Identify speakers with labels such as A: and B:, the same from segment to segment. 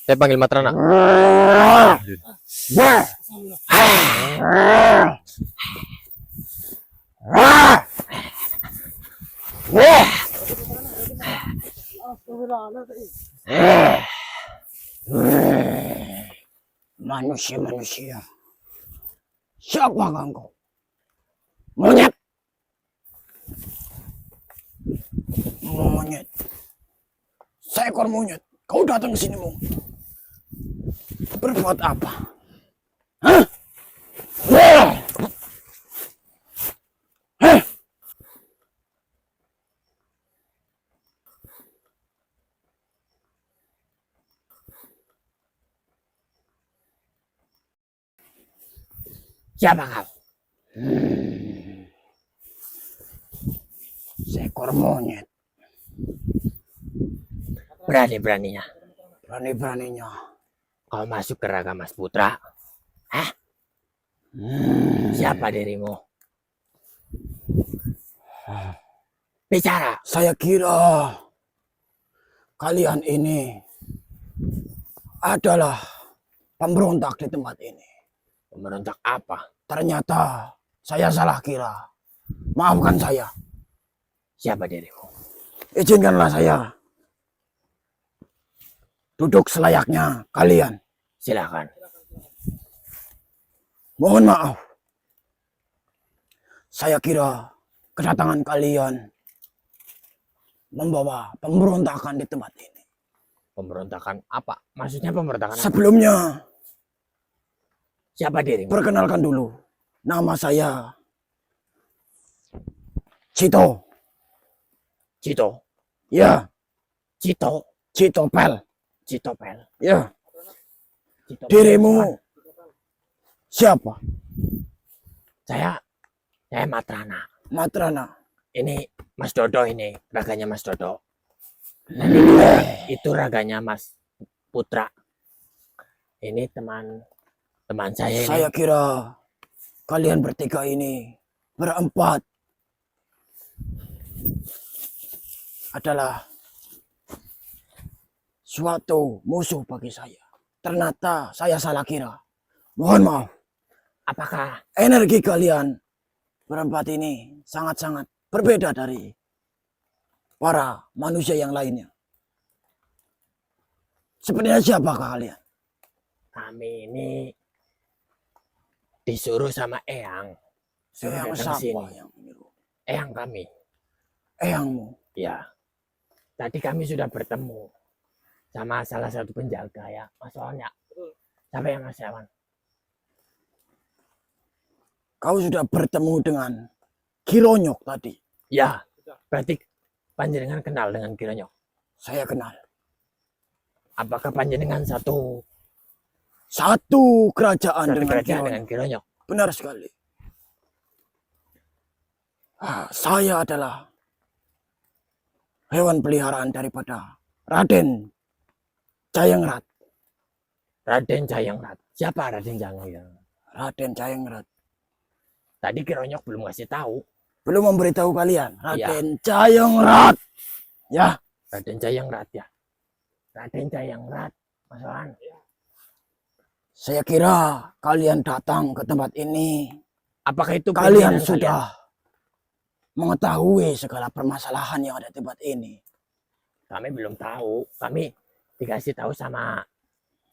A: Saya panggil Matrana.
B: Manusia-manusia, siapa engkau? Monyet, monyet, seekor monyet. Kau datang ke sini mau berbuat apa? Hah? Hah? Siapa kau? Seekor monyet.
A: Berani-beraninya
B: Berani-beraninya
A: kau masuk ke raga Mas Putra. Hah? Siapa dirimu? Bicara.
B: Saya kira kalian ini adalah pemberontak di tempat ini.
A: Pemberontak apa?
B: Ternyata saya salah kira. Maafkan saya.
A: Siapa dirimu?
B: Izinkanlah saya duduk selayaknya kalian.
A: Silakan.
B: Mohon maaf. Saya kira kedatangan kalian membawa pemberontakan di tempat ini.
A: Pemberontakan apa? Maksudnya pemberontakan apa?
B: Sebelumnya,
A: Siapa dirimu?
B: perkenalkan dulu. Nama saya Cito.
A: Cito.
B: Ya,
A: Cito.
B: Citopel.
A: Citopel.
B: Ya,
A: Citopel.
B: dirimu siapa?
A: Saya Matrana.
B: Matrana.
A: Ini Mas Dodo ini, raganya Mas Dodo. Dan itu raganya Mas Putra. Ini teman saya ini.
B: Saya kira kalian bertiga ini berempat adalah suatu musuh bagi saya. Ternyata saya salah kira. Mohon maaf.
A: Apakah
B: Energi kalian berempat ini sangat-sangat berbeda dari para manusia yang lainnya. Sebenarnya siapakah kalian?
A: kami ini disuruh sama Eyang suruh
B: Eyang
A: datang
B: siapa
A: sini.
B: yang menyuruh?
A: Eyang kami.
B: Eyangmu.
A: Ya. Tadi kami sudah bertemu sama salah satu penjaga ya. Mas Soalnya. Siapa ya Mas Yawan?
B: Kau sudah bertemu dengan Kironyok tadi.
A: Ya. Berarti panjenengan kenal dengan Kironyok.
B: Saya kenal.
A: Apakah panjenengan satu
B: Kerajaan dengan
A: kerajaan
B: Kironyok.
A: dengan Kironyok?
B: Benar sekali. Saya adalah hewan peliharaan daripada Raden Jayengrat.
A: Raden Jayengrat. Siapa Raden Jayengrat?
B: Raden Jayengrat.
A: Tadi Kironyok belum ngasih tahu.
B: Belum memberitahu kalian.
A: Iya.
B: Raden Jayengrat. Ya.
A: Raden Jayengrat ya. Raden Jayengrat. Mas Wan.
B: Saya kira kalian datang ke tempat ini.
A: Apakah itu
B: Kalian
A: pimpinan
B: sudah mengetahui segala permasalahan yang ada di tempat ini.
A: Kami belum tahu. Kami dikasih tahu sama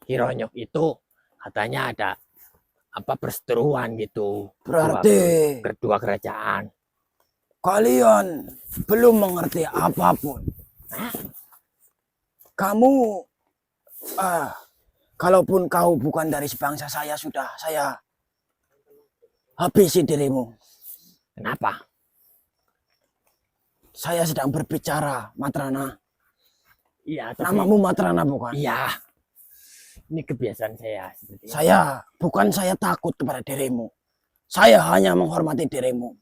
A: Kironyok itu katanya ada apa perseteruan gitu.
B: Berarti
A: Kedua kerajaan.
B: kalian belum mengerti apapun. Kamu, kalaupun kau bukan dari sebangsa saya, sudah saya habisi dirimu.
A: Kenapa?
B: Saya sedang berbicara, Matrana.
A: Iya. Tapi...
B: Namamu Matrana bukan?
A: Iya. Ini kebiasaan saya.
B: Saya takut kepada dirimu. Saya hanya menghormati dirimu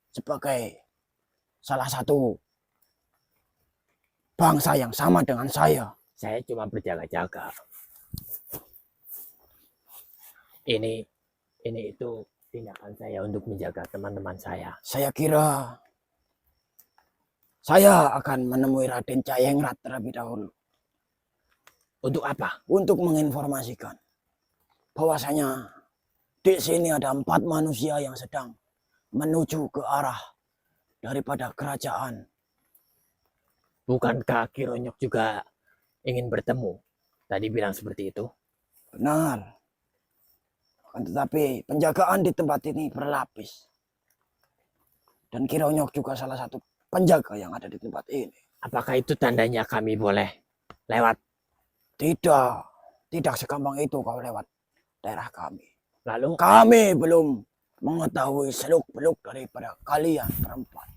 B: sebagai salah satu bangsa yang sama dengan saya.
A: Saya cuma berjaga-jaga. Ini itu tindakan saya untuk menjaga teman-teman saya.
B: Saya kira Saya akan menemui Raden Jayengrat terlebih dahulu
A: Untuk apa?
B: untuk menginformasikan bahwasanya di sini ada 4 manusia yang sedang menuju ke arah daripada kerajaan.
A: Bukankah Kironyok juga ingin bertemu? Tadi bilang seperti itu.
B: Benar. Akan tetapi penjagaan di tempat ini berlapis. Dan Kironyok juga salah satu penjaga yang ada di tempat ini.
A: Apakah itu tandanya kami boleh lewat?
B: Tidak, tidak segampang itu kau lewat daerah kami.
A: Lalu
B: Kami belum mengetahui seluk-beluk daripada kalian berempat.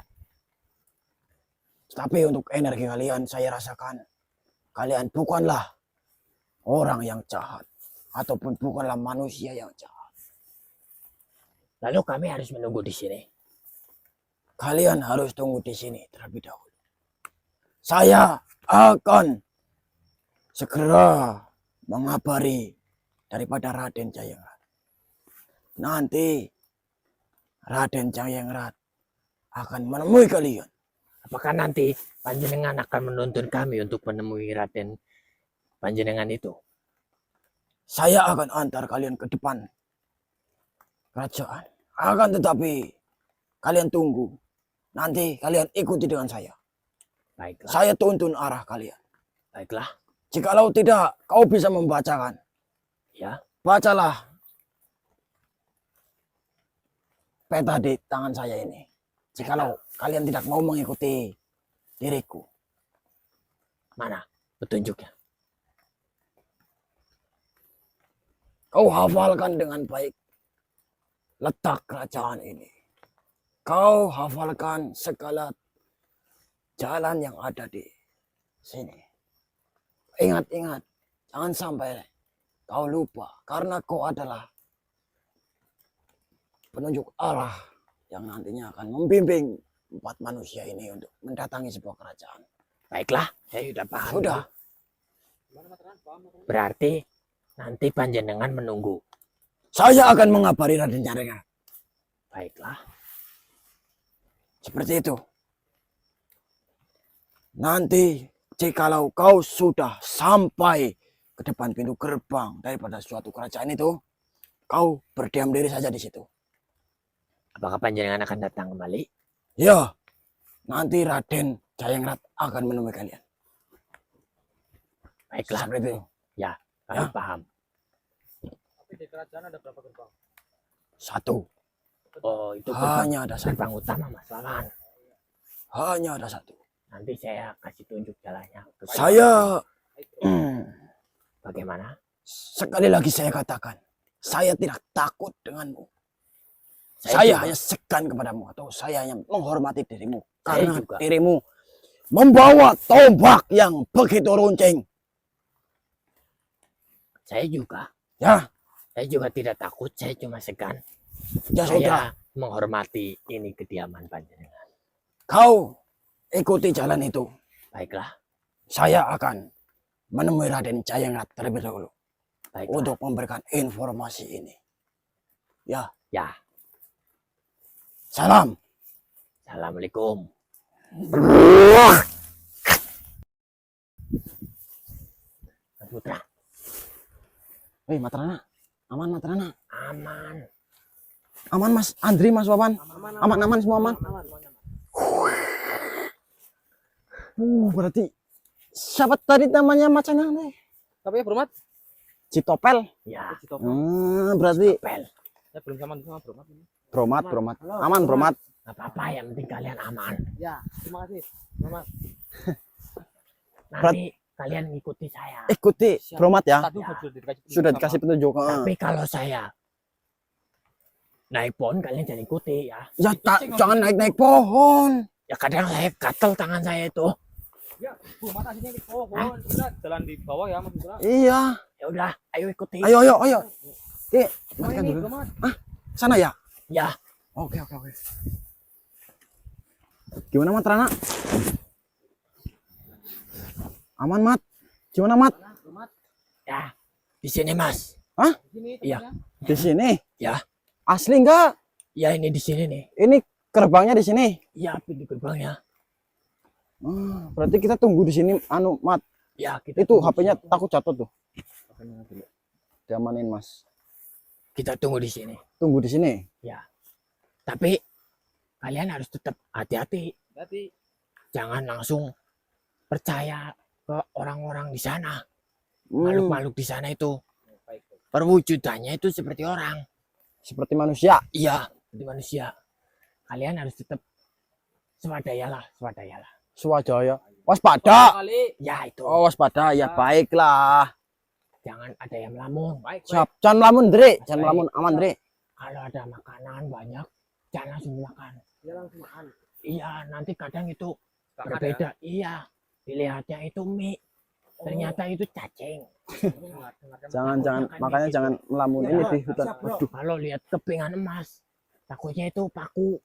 B: Tapi untuk energi kalian saya rasakan kalian bukanlah orang yang jahat ataupun bukanlah manusia yang jahat.
A: lalu kami harus menunggu di sini.
B: Kalian harus tunggu di sini terlebih dahulu. Saya akan segera mengabari daripada Raden Jayengrat. Nanti Raden Jayengrat akan menemui kalian.
A: Apakah nanti panjenengan akan menuntun kami untuk menemui Raden panjenengan itu?
B: Saya akan antar kalian ke depan kerajaan. Akan tetapi kalian tunggu. Nanti kalian ikuti dengan saya.
A: Baiklah,
B: Saya tuntun arah kalian.
A: baiklah.
B: Jikalau tidak, kau bisa membacakan.
A: Ya,
B: Bacalah peta di tangan saya ini. Jikalau kalian tidak mau mengikuti diriku.
A: mana petunjuknya?
B: Kau hafalkan dengan baik letak kerajaan ini. Kau hafalkan segala jalan yang ada di sini. Ingat-ingat, jangan sampai kau lupa. Karena kau adalah penunjuk arah yang nantinya akan membimbing 4 manusia ini untuk mendatangi sebuah kerajaan.
A: Baiklah, saya sudah paham.
B: Sudah.
A: Berarti nanti panjenengan menunggu.
B: Saya akan mengabari Raden Jayengrat.
A: Baiklah,
B: Seperti itu. Nanti jikalau kau sudah sampai ke depan pintu gerbang daripada suatu kerajaan itu, kau berdiam diri saja di situ.
A: apakah panjenengan akan datang kembali?
B: Ya, nanti Raden Jayengrat akan menemui kalian.
A: Baiklah,
B: Seperti itu.
A: kami
B: Ya.
A: paham.
C: Tapi di kerajaan ada berapa gerbang?
B: 1.
A: Oh, itu gerbang,
B: Hanya ada 1.
A: gerbang utama, Mas Wawan.
B: Hanya ada 1.
A: Nanti saya kasih tunjuk jalannya.
B: Saya
A: Bagaimana?
B: sekali lagi saya katakan, saya tidak takut denganmu.
A: Saya
B: Saya
A: juga.
B: hanya segan kepadamu atau saya hanya menghormati dirimu
A: Saya
B: karena
A: juga.
B: dirimu membawa tombak yang begitu runcing.
A: Saya juga.
B: Ya,
A: Saya juga tidak takut, saya cuma segan.
B: ya sudah.
A: Saya menghormati ini kediaman panjenengan.
B: Kau ikuti jalan itu.
A: Baiklah,
B: Saya akan menemui Raden Jayengrat terlebih dahulu
A: baiklah.
B: untuk memberikan informasi ini. Ya,
A: Ya,
B: salam.
A: Assalamualaikum. Mas Putra,
B: Hei, Matrana. Aman, Matrana.
A: aman.
B: Aman, Mas Andri, Mas Wawan. Aman, semua aman. Berarti siapa tadi namanya macana nih?
C: Tapi ya Bromat?
B: Citopel.
A: Ya,
B: Berarti
A: pel.
C: Ya belum sama Bromat ini.
B: Bromat. Aman, Bromat.
A: Gak apa-apa, yang penting kalian aman.
C: Ya, terima kasih. Bromat.
A: Nanti kalian ngikuti saya.
B: Ikuti Bromat ya.
C: Tadi
B: Sudah dikasih petunjuk.
A: Tapi kalau saya naik pohon, kalian jangan ikuti ya.
B: Ya, jangan naik-naik pohon.
A: Ya kadang saya gatel tangan saya itu.
C: Ya, Bromat aslinya di pohon. Kita jalan di bawah ya, Mas Putra.
B: Iya.
A: Ya udah, ayo ikuti.
B: Ayo. Oke,
C: Oh,
B: matikan
C: ini
B: dulu.
C: Bromat.
B: Sana ya.
A: Ya,
B: Oke. Gimana, Mat Rana? Aman, Mat? Gimana, Mat?
A: ya. Di sini, Mas.
C: Di sini
A: Iya.
C: tempatnya.
B: Di sini.
A: Ya.
B: Asli enggak?
A: Ya ini di sini nih.
B: Ini gerbangnya di sini.
A: Ya, pintu gerbangnya.
B: Berarti kita tunggu di sini anu Mat.
A: Ya, kita
B: Itu
A: tunggu
B: HP-nya
A: di sini.
B: takut jatuh tuh. Diamanin Mas.
A: Kita tunggu di sini.
B: Tunggu di sini.
A: Ya. Tapi kalian harus tetap hati-hati.
C: Berarti
A: Jangan langsung percaya ke orang-orang di sana.
B: Hmm,
A: Makhluk-makhluk di sana itu
C: baik.
A: perwujudannya itu seperti orang.
B: seperti manusia.
A: Iya, seperti manusia. Kalian harus tetap swadaya.
B: Swadaya. Waspada.
C: Kali.
A: Ya itu.
B: Oh, waspada. Ya baiklah.
A: Jangan ada yang melamun.
C: Baik.
B: Siap. Jangan melamun, Dre. Jangan
A: Baik.
B: melamun, aman, Dre.
A: Kalau ada makanan banyak, jangan langsung makan.
C: Dia langsung makan.
A: Iya, nanti kadang itu
C: Tangan
A: berbeda. Iya, dilihatnya itu mie, ternyata itu cacing.
B: Jangan, makanya jangan melamun ini di hutan. Waduh.
A: Kalau lihat kepingan emas, takutnya itu paku.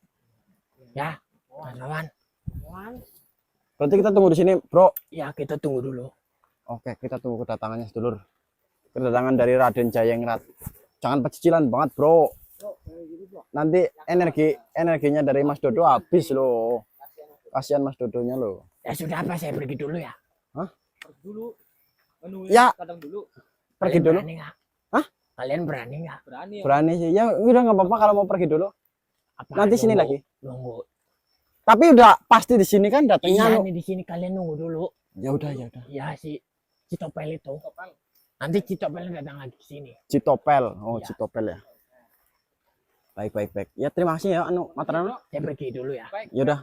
A: Ya, kawan.
B: Berarti kita tunggu di sini, Bro.
A: Ya, kita tunggu dulu.
B: Oke, kita tunggu kedatangannya, sedulur. Kedatangan dari Raden Jayengrat. Jangan pecicilan banget, Bro. Nanti energinya dari Mas Dodo habis loh. Kasihan Mas Dodonya loh.
A: Ya sudah apa, saya pergi dulu ya.
C: Dulu. Anu
B: Ya.
C: kadang dulu.
B: Pergi
A: Kalian
B: dulu.
A: Berani nggak?
B: Hah?
A: Kalian berani nggak?
C: Berani ya.
B: Berani sih. Ya udah nggak apa-apa kalau mau pergi dulu.
A: Apa
B: Nanti sini
A: nunggu-
B: lagi.
A: Nunggu.
B: Tapi udah pasti di sini kan datangnya
A: Iya,
B: lu.
A: nih di sini kalian nunggu dulu.
B: Ya udah, ya udah.
A: Ya si Citopel itu. Nanti Citopel datang lagi ke sini.
B: Citopel. Oh,
A: Iya.
B: Citopel ya. Baik. Ya terima kasih ya anu Matrano.
A: Saya pergi dulu ya.
B: Ya udah.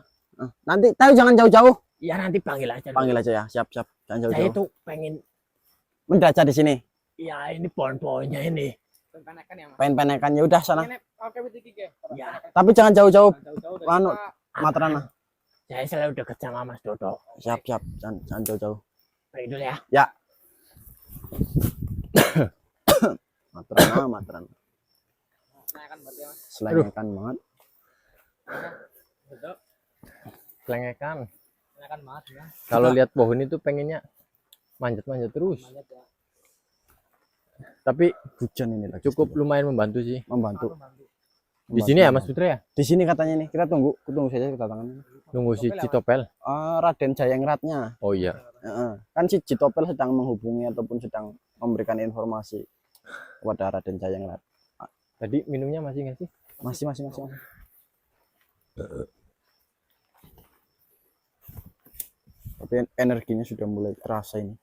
B: Nanti tahu jangan jauh-jauh.
A: Ya nanti panggil aja. dulu.
B: Panggil aja ya. Siap. Jangan
A: Saya
B: jauh-jauh.
A: itu pengen.
B: Mendaca di sini.
A: Ya ini pohon-pohonnya ini.
C: Penekan ya, Mas.
B: Pengen-penekan ya udah sana.
C: Oke, betul ya.
A: Ya.
B: Tapi jangan jauh-jauh
C: Jauh-jauh dari
B: anu
C: kita.
B: Matrana.
A: Saya selalu dekat sama Mas Dodo.
B: Siap. Jangan jauh-jauh.
A: Pergi dulu ya.
B: Ya. Matrana.
C: Penekan berarti ya, Mas.
B: Selengekan banget.
C: Betul.
A: Selengekan.
C: Penekan banget ya.
A: Kalau lihat pohon itu pengennya manjat-manjat terus.
C: Manjat ya.
A: Tapi
B: Hujan ini lagi.
A: cukup lumayan membantu sih.
B: membantu.
A: Di sini ya Mas Putra ya?
B: Di sini katanya nih. Kita tunggu saja kedatangan.
A: Nunggu si Citopel.
B: Raden Jayengratnya.
A: Oh iya.
B: Kan si Citopel sedang menghubungi ataupun sedang memberikan informasi kepada Raden Jayengrat.
A: Tadi minumnya masih nggak sih?
B: Masih. Tapi energinya sudah mulai terasa ini.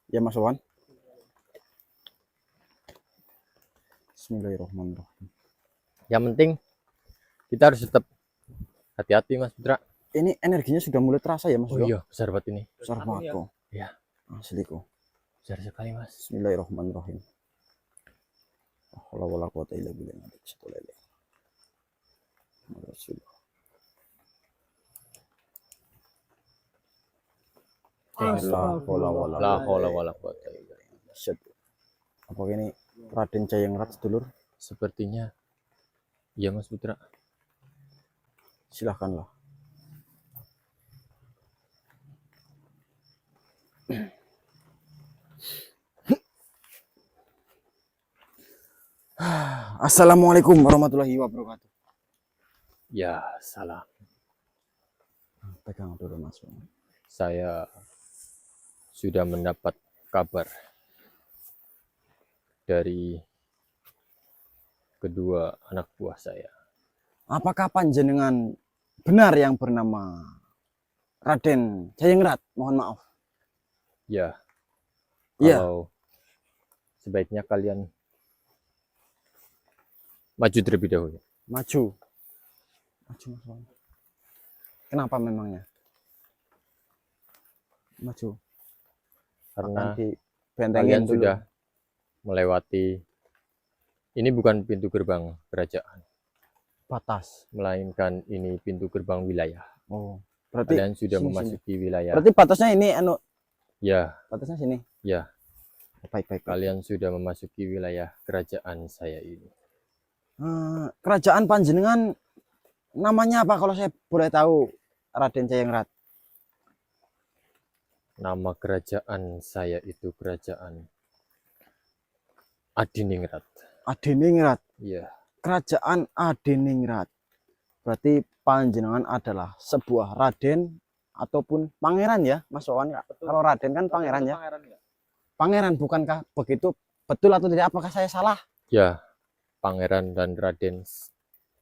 B: Ya Mas Wan. Bismillahirrahmanirrahim.
A: Yang penting kita harus tetap hati-hati Mas Putra.
B: Ini energinya sudah mulai terasa ya Mas.
A: Oh iya, besar banget ini.
B: Besar banget kok.
A: Iya.
B: Asli kok.
A: Besar sekali Mas.
B: Bismillahirrahmanirrahim. Wala quwata illa billah.
A: La haula wala quwata illa billah.
B: Apa ini Raden Jayengrat sedulur?
A: Sepertinya iya Mas Putra.
B: Silahkanlah. Assalamualaikum warahmatullahi wabarakatuh.
A: Ya, salam.
B: Pegang dulu Mas.
A: Saya sudah mendapat kabar dari kedua anak buah saya.
B: Apakah panjenengan benar yang bernama Raden Jayengrat? Mohon maaf.
A: Ya,
B: Iya.
A: kalau sebaiknya kalian maju terlebih dahulu.
B: Maju. Mas Wan. Kenapa memangnya? Maju.
A: Karena
B: Akan dibentengin
A: kalian
B: dulu.
A: sudah melewati, ini bukan pintu gerbang kerajaan,
B: batas.
A: melainkan ini pintu gerbang wilayah.
B: Oh, berarti
A: Kalian sudah
B: sini,
A: memasuki wilayah.
B: berarti batasnya ini anu,
A: Ya,
B: batasnya sini.
A: ya,
B: Baik.
A: kalian sudah memasuki wilayah kerajaan saya ini.
B: Kerajaan panjenengan namanya apa kalau saya boleh tahu, Raden Jayengrat?
A: Nama kerajaan saya itu kerajaan Adiningrat.
B: Adiningrat.
A: Iya,
B: Kerajaan Adiningrat. Berarti panjenengan adalah sebuah raden ataupun pangeran ya Mas Wawan. Kalau Raden kan pangeran ya.
C: Pangeran ya.
B: Pangeran bukankah begitu? Betul atau tidak? Apakah saya salah?
A: Ya, Pangeran dan Raden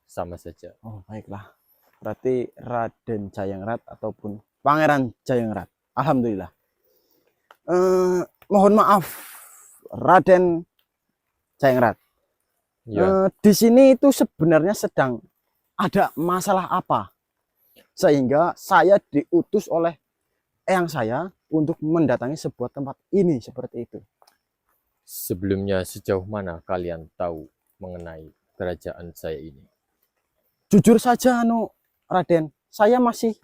A: sama saja.
B: Oh, baiklah. Berarti Raden Jayengrat ataupun Pangeran Jayengrat. Alhamdulillah. Mohon maaf Raden Jayengrat.
A: Ya,
B: Di sini itu sebenarnya sedang ada masalah apa? Sehingga saya diutus oleh eyang saya untuk mendatangi sebuah tempat ini seperti itu.
A: sebelumnya sejauh mana kalian tahu mengenai kerajaan saya ini?
B: Jujur saja Raden, saya masih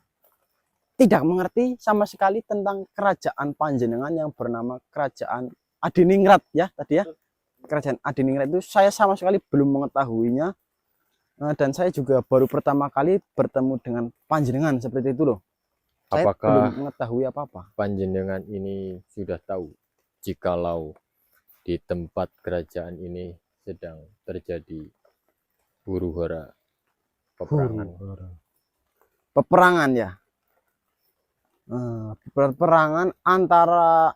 B: tidak mengerti sama sekali tentang kerajaan panjenengan yang bernama Kerajaan Adiningrat ya tadi ya. Kerajaan Adiningrat itu saya sama sekali belum mengetahuinya. Dan saya juga baru pertama kali bertemu dengan panjenengan seperti itu loh. Saya belum
A: Apakah
B: mengetahui apa-apa.
A: panjenengan ini sudah tahu jikalau di tempat kerajaan ini sedang terjadi huru-hara peperangan?
B: Peperangan ya. Peperangan antara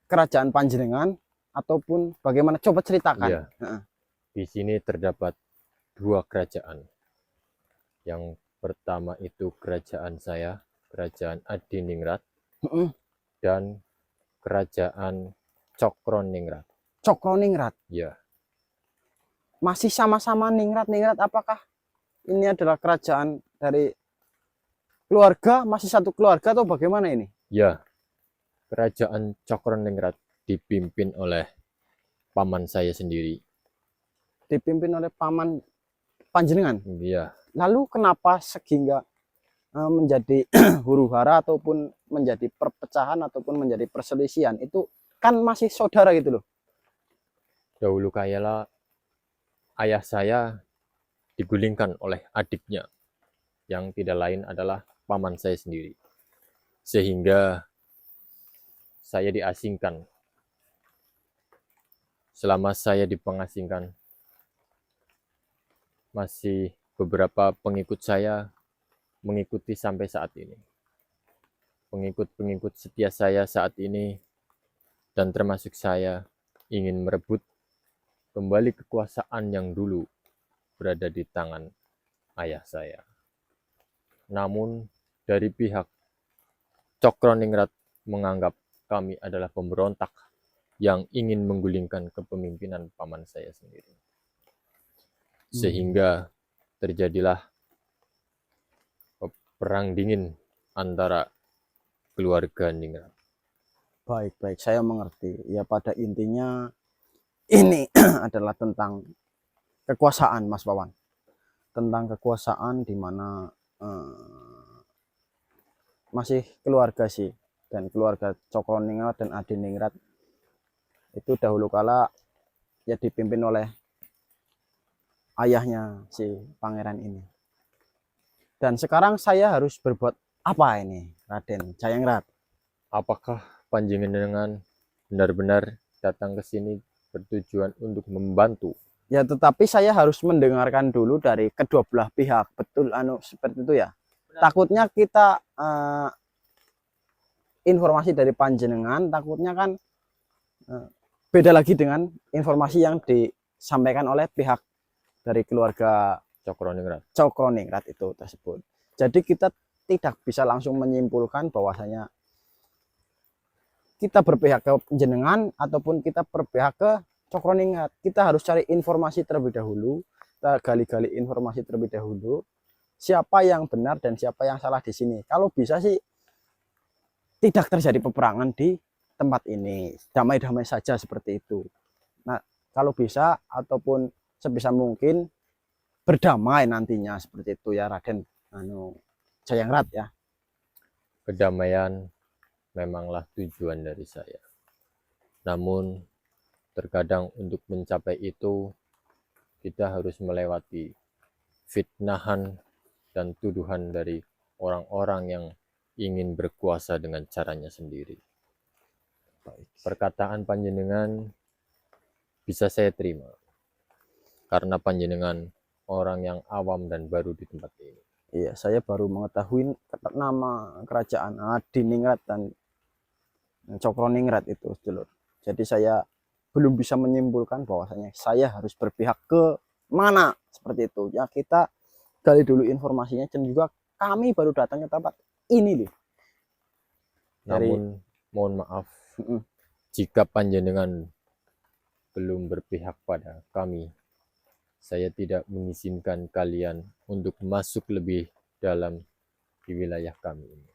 B: kerajaan panjenengan ataupun bagaimana? Coba ceritakan.
A: Iya. Di sini terdapat dua kerajaan. Yang pertama itu kerajaan saya, Kerajaan Adiningrat, dan Kerajaan Cokroningrat.
B: Cokroningrat.
A: Ya,
B: Masih sama-sama ningrat. Apakah ini adalah kerajaan dari keluarga, masih satu keluarga atau bagaimana ini?
A: ya. Kerajaan Cokroningrat dipimpin oleh paman saya sendiri.
B: Dipimpin oleh paman panjenengan.
A: Ya,
B: Lalu kenapa sehingga menjadi huru-hara ataupun menjadi perpecahan ataupun menjadi perselisihan? Itu kan masih saudara gitu loh.
A: dahulu kala ayah saya digulingkan oleh adiknya, yang tidak lain adalah paman saya sendiri. Sehingga saya diasingkan. Selama saya dipengasingkan, masih beberapa pengikut saya mengikuti sampai saat ini. Pengikut-pengikut setia saya saat ini, dan termasuk saya, ingin merebut kembali kekuasaan yang dulu berada di tangan ayah saya. Namun dari pihak Cokroningrat menganggap kami adalah pemberontak yang ingin menggulingkan kepemimpinan paman saya sendiri. Sehingga terjadilah perang dingin antara keluarga Ningrat.
B: Baik, saya mengerti. Ya pada intinya ini adalah tentang kekuasaan Mas Wawan. Tentang kekuasaan di mana masih keluarga sih. Dan keluarga Cokroningrat dan Adiningrat itu dahulu kala ya dipimpin oleh ayahnya si pangeran ini. Dan sekarang saya harus berbuat apa ini, Raden Jayengrat?
A: Apakah panjenengan benar-benar datang ke sini bertujuan untuk membantu?
B: Ya, tetapi saya harus mendengarkan dulu dari kedua belah pihak. Betul seperti itu ya. Takutnya kita informasi dari panjenengan takutnya kan beda lagi dengan informasi yang disampaikan oleh pihak dari keluarga Cokroningrat itu tersebut. Jadi kita tidak bisa langsung menyimpulkan bahwasanya kita berpihak ke jenengan ataupun kita berpihak ke Cokroningrat. Kita harus cari informasi terlebih dahulu, kita gali-gali informasi terlebih dahulu, siapa yang benar dan siapa yang salah di sini. Kalau bisa sih tidak terjadi peperangan di tempat ini, damai-damai saja seperti itu. Nah, kalau bisa ataupun sebisa mungkin berdamai nantinya seperti itu ya Raden Jayengrat ya.
A: Kedamaian memanglah tujuan dari saya. Namun terkadang untuk mencapai itu kita harus melewati fitnahan dan tuduhan dari orang-orang yang ingin berkuasa dengan caranya sendiri. Perkataan panjenengan bisa saya terima karena panjenengan orang yang awam dan baru di tempat ini.
B: Iya, saya baru mengetahui nama kerajaan Adiningrat dan Cokroningrat itu, sedulur. Jadi saya belum bisa menyimpulkan bahwasanya saya harus berpihak ke mana seperti itu. Ya kita gali dulu informasinya dan juga kami baru datang ke tempat ini loh.
A: Namun mohon maaf jika panjenengan belum berpihak pada kami. Saya tidak mengizinkan kalian untuk masuk lebih dalam di wilayah kami ini.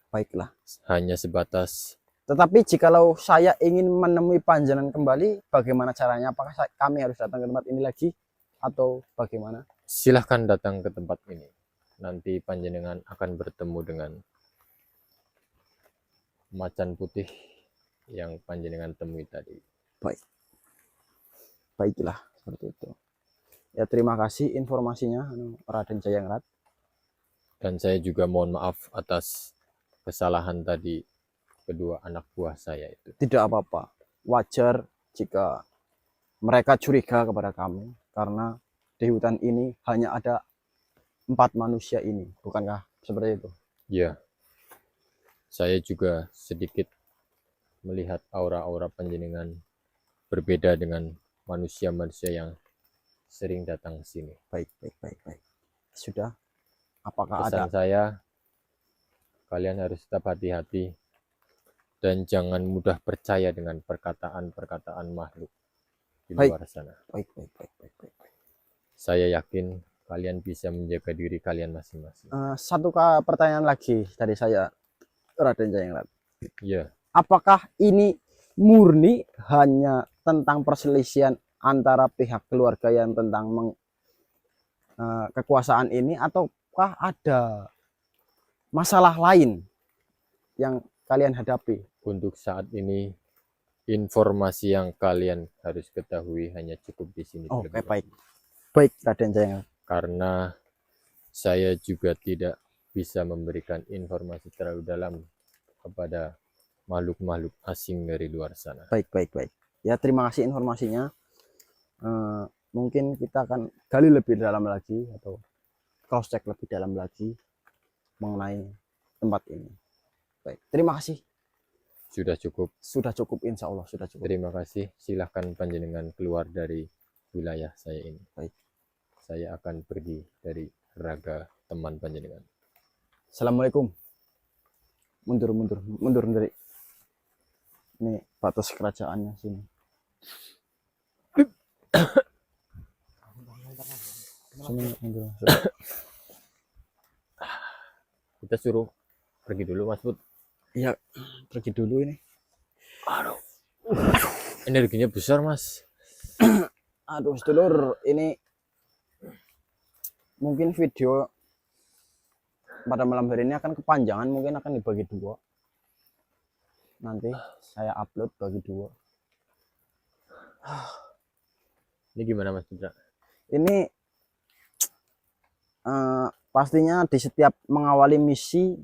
B: Baiklah.
A: Hanya sebatas
B: Tetapi jikalau saya ingin menemui panjenengan kembali, bagaimana caranya? Apakah kami harus datang ke tempat ini lagi atau bagaimana?
A: silahkan datang ke tempat ini. Nanti panjenengan akan bertemu dengan macan putih yang panjenengan temui tadi.
B: Baiklah, seperti itu. Ya, terima kasih informasinya Raden Jayengrat.
A: Dan saya juga mohon maaf atas kesalahan tadi kedua anak buah saya itu.
B: Tidak apa-apa. Wajar jika mereka curiga kepada kami karena di hutan ini hanya ada 4 manusia ini, bukankah seperti itu?
A: Ya, saya juga sedikit melihat aura-aura panjenengan berbeda dengan manusia-manusia yang sering datang ke sini.
B: Baik. Sudah. Apakah
A: Pesan
B: ada?
A: saya, kalian harus tetap hati-hati dan jangan mudah percaya dengan perkataan-perkataan makhluk di luar sana.
B: Baik.
A: Saya yakin kalian bisa menjaga diri kalian masing-masing.
B: Satu pertanyaan lagi dari saya, Raden Jayengrat.
A: Iya,
B: Apakah ini murni hanya tentang perselisihan antara pihak keluarga yang tentang kekuasaan ini, ataukah ada masalah lain yang kalian hadapi?
A: untuk saat ini informasi yang kalian harus ketahui hanya cukup di sini.
B: Oh,
A: terlebih
B: baik.
A: dahulu.
B: Baik, Raden Jayengrat.
A: Karena saya juga tidak bisa memberikan informasi terlalu dalam kepada makhluk-makhluk asing dari luar sana.
B: Baik. Ya, terima kasih informasinya. Mungkin kita akan gali lebih dalam lagi atau cross check lebih dalam lagi mengenai tempat ini. Baik, terima kasih.
A: Sudah cukup.
B: Insya Allah sudah cukup.
A: Terima kasih. Silahkan panjenengan keluar dari wilayah saya ini.
B: Baik.
A: Saya akan pergi dari raga teman panjenengan.
B: Assalamualaikum. Mundur dari ini batas kerajaannya sini. Mundur.
A: Kita suruh pergi dulu, Mas Bud.
B: Iya, pergi dulu ini.
A: Aduh. Energinya besar, Mas.
B: Aduh, sedulur, ini mungkin video pada malam hari ini akan kepanjangan, mungkin akan dibagi 2. Nanti saya upload bagi 2.
A: Ini gimana, Mas Putra?
B: Ini pastinya di setiap mengawali misi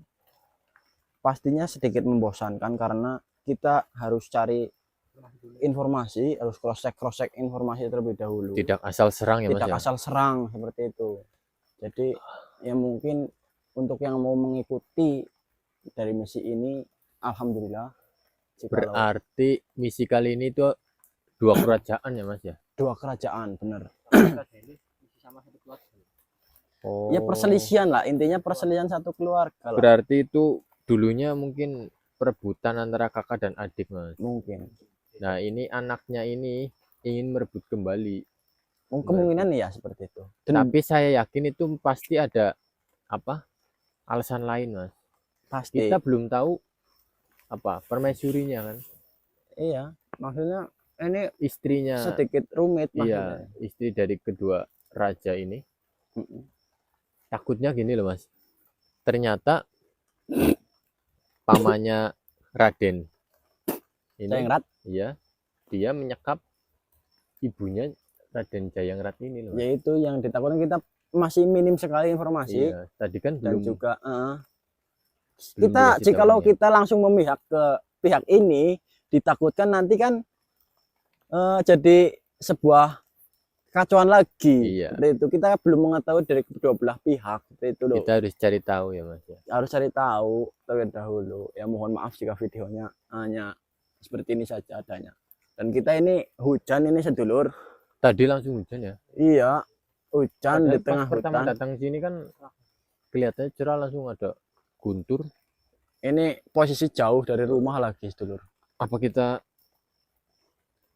B: pastinya sedikit membosankan karena kita harus cari informasi, harus cross check informasi terlebih dahulu.
A: Tidak asal serang ya, Mas?
B: Tidak asal serang seperti itu. Jadi ya mungkin untuk yang mau mengikuti dari misi ini, alhamdulillah.
A: Berarti misi kali ini itu 2 kerajaan ya, Mas ya?
B: 2 kerajaan, bener.
A: Oh.
B: Ya perselisihan lah, intinya perselisihan satu keluarga lah.
A: Berarti itu dulunya mungkin perebutan antara kakak dan adik, Mas.
B: Mungkin.
A: Nah, ini anaknya ini ingin merebut kembali.
B: Kemungkinan ya seperti itu.
A: Tapi saya yakin itu pasti ada alasan lain, Mas.
B: Pasti.
A: Kita belum tahu permaisurinya kan.
B: Iya, maksudnya ini
A: Istrinya.
B: sedikit rumit
A: Iya,
B: maksudnya.
A: istri dari kedua raja ini. Takutnya gini loh, Mas. Ternyata pamannya Raden ini,
B: Jayengrat.
A: iya, dia menyekap ibunya Raden Jayengrat ini loh, Mas.
B: Yaitu yang ditakutkan, kita masih minim sekali informasi.
A: Iya, tadi kan
B: Dan
A: belum
B: juga
A: belum
B: kita
A: dikasih
B: jikalau
A: tahunya.
B: kita langsung memihak ke pihak ini, ditakutkan nanti kan jadi sebuah kekacauan lagi.
A: Iya.
B: Seperti itu kita belum mengetahui dari kedua belah pihak. Seperti itu loh.
A: Kita harus cari tahu ya Mas ya.
B: Harus cari tahu terlebih dahulu. Ya mohon maaf jika videonya hanya seperti ini saja adanya. Dan kita ini hujan ini sedulur.
A: Tadi langsung hujan ya.
B: Iya, hujan di
A: Padahal
B: tengah
A: pas pertama
B: hutan.
A: datang sini kan kelihatannya cerah, langsung ada guntur.
B: Ini posisi jauh dari rumah lagi sedulur.
A: Apa kita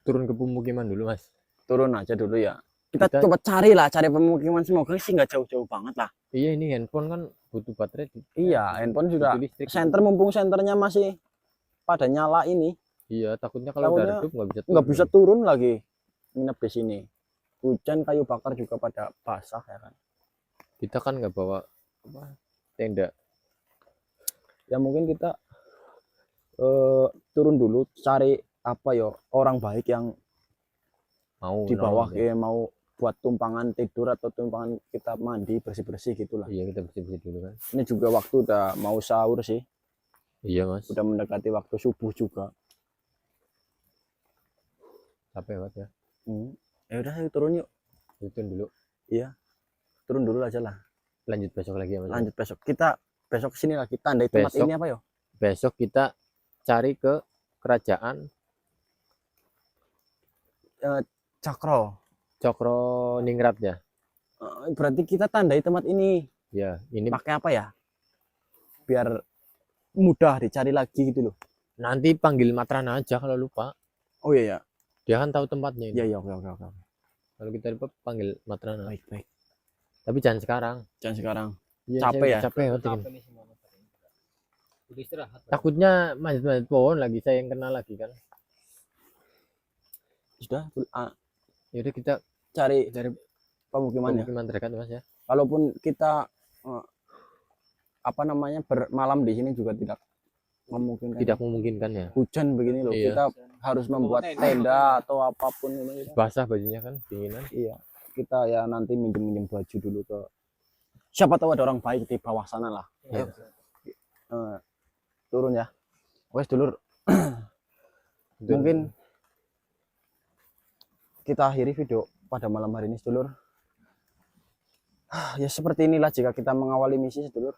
A: turun ke pemukiman dulu Mas?
B: Turun aja dulu ya. Kita
A: Kita-
B: coba cari lah, cari pemukiman, semoga sih nggak jauh-jauh banget lah.
A: Iya, ini handphone kan butuh baterai.
B: Iya, handphone sudah
A: butuh listrik.
B: senter, mumpung senternya masih pada nyala ini,
A: Iya, takutnya kalau udah
B: Takutnya
A: redup nggak bisa
B: nggak
A: turun.
B: bisa turun lagi nginep di sini. Hujan, kayu bakar juga pada basah ya kan.
A: Kita kan nggak bawa apa, tenda.
B: Ya mungkin kita turun dulu cari apa ya orang baik yang
A: Mau
B: di bawah
A: nolong ya.
B: mau buat tumpangan tidur atau tumpangan kita mandi bersih-bersih gitulah.
A: Iya, kita bersih-bersih dulu kan.
B: Ini juga waktu udah mau sahur sih,
A: Iya Mas,
B: udah mendekati waktu subuh juga.
A: capek banget ya.
B: Ya udah ayo turun yuk.
A: Itu dulu.
B: Turun dulu aja lah.
A: Lanjut besok lagi ya Mas.
B: Lanjut besok. Kita besok kesini lagi tandai tempat
A: Besok.
B: ini apa yo?
A: Besok kita cari ke kerajaan
B: Cakro.
A: Cokro Ningrat ya.
B: Berarti kita tandai tempat ini.
A: Ya, ini
B: Pakai apa ya? Biar mudah dicari lagi gitu loh.
A: nanti panggil Matrana aja kalau lupa.
B: Oh iya ya.
A: Dia kan tahu tempatnya ini.
B: Iya iya, oke oke oke.
A: Kalau kita lupa panggil Matrana.
B: Baik baik.
A: Tapi jangan sekarang.
B: Jangan sekarang.
A: Iya,
B: Capek
A: saya
B: ya?
A: Capek banget ini.
C: Capek nih semua. Udah istirahat.
A: Takutnya manjat-manjat pohon lagi, saya yang kena lagi kan.
B: Sudah
A: Yaudah kita
B: cari
A: cari
B: pemukimannya.
A: pemukiman terdekat Mas ya.
B: Kalaupun kita apa namanya bermalam di sini juga tidak memungkinkan.
A: Tidak memungkinkan ya.
B: Hujan begini loh.
A: Iya.
B: Kita harus membuat tenda atau apapun ini.
A: Basah bajunya kan, dinginan.
B: Iya. Kita ya nanti minjem baju dulu ke siapa tahu ada orang baik di bawah sana lah.
A: Iya.
B: Turun ya. Wes dulur, mungkin kita akhiri video pada malam hari ini sedulur. Ya seperti inilah jika kita mengawali misi sedulur,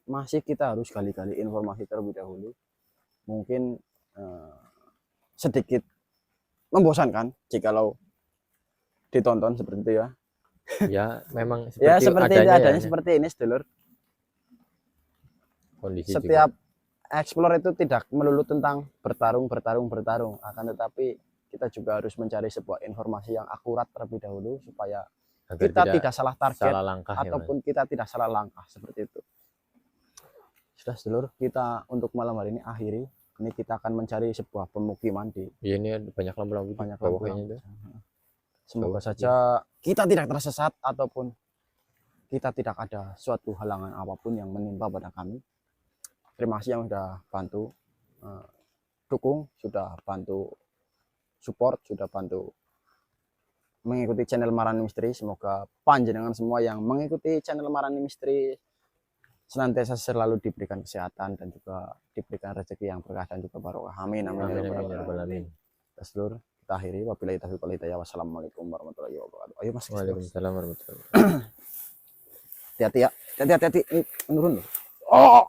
B: masih kita harus gali-gali informasi terlebih dahulu. Mungkin sedikit membosankan jikalau ditonton seperti itu ya.
A: Ya memang
B: Ya
A: seperti
B: seperti
A: adanya,
B: adanya
A: ya.
B: seperti ini sedulur.
A: Kondisi
B: Setiap
A: juga.
B: explore itu tidak melulu tentang bertarung, akan tetapi kita juga harus mencari sebuah informasi yang akurat terlebih dahulu supaya
A: Agar
B: kita tidak salah target
A: salah langkah ya, Mas.
B: ataupun kita tidak salah langkah seperti itu. Sudah sedulur, kita untuk malam hari ini akhiri. Ini kita akan mencari sebuah pemukiman di
A: Ya, ini ada banyak lampu-lampu di
B: banyak
A: bawahnya
B: lampu.
A: itu.
B: Semoga
A: Bawah
B: saja kita tidak tersesat ataupun kita tidak ada suatu halangan apapun yang menimpa pada kami. Terima kasih yang sudah bantu dukung, sudah bantu support, sudah bantu mengikuti channel Marani Misteri. Semoga panjenengan semua yang mengikuti channel Marani Misteri senantiasa selalu diberikan kesehatan dan juga diberikan rezeki yang berkah dan juga barokah. Amin amin
A: Amin,
B: ya
A: amin,
B: rabbal
A: ya rabbal alamin.
B: alamin. Seluruh kita akhiri wabillahi taufiq wal hidayah. Wassalamualaikum warahmatullahi wabarakatuh. Ayo Mas.
A: Waalaikumsalam warahmatullahi wabarakatuh.
B: Hati-hati ya. Hati-hati. Ini menurun loh. Oh.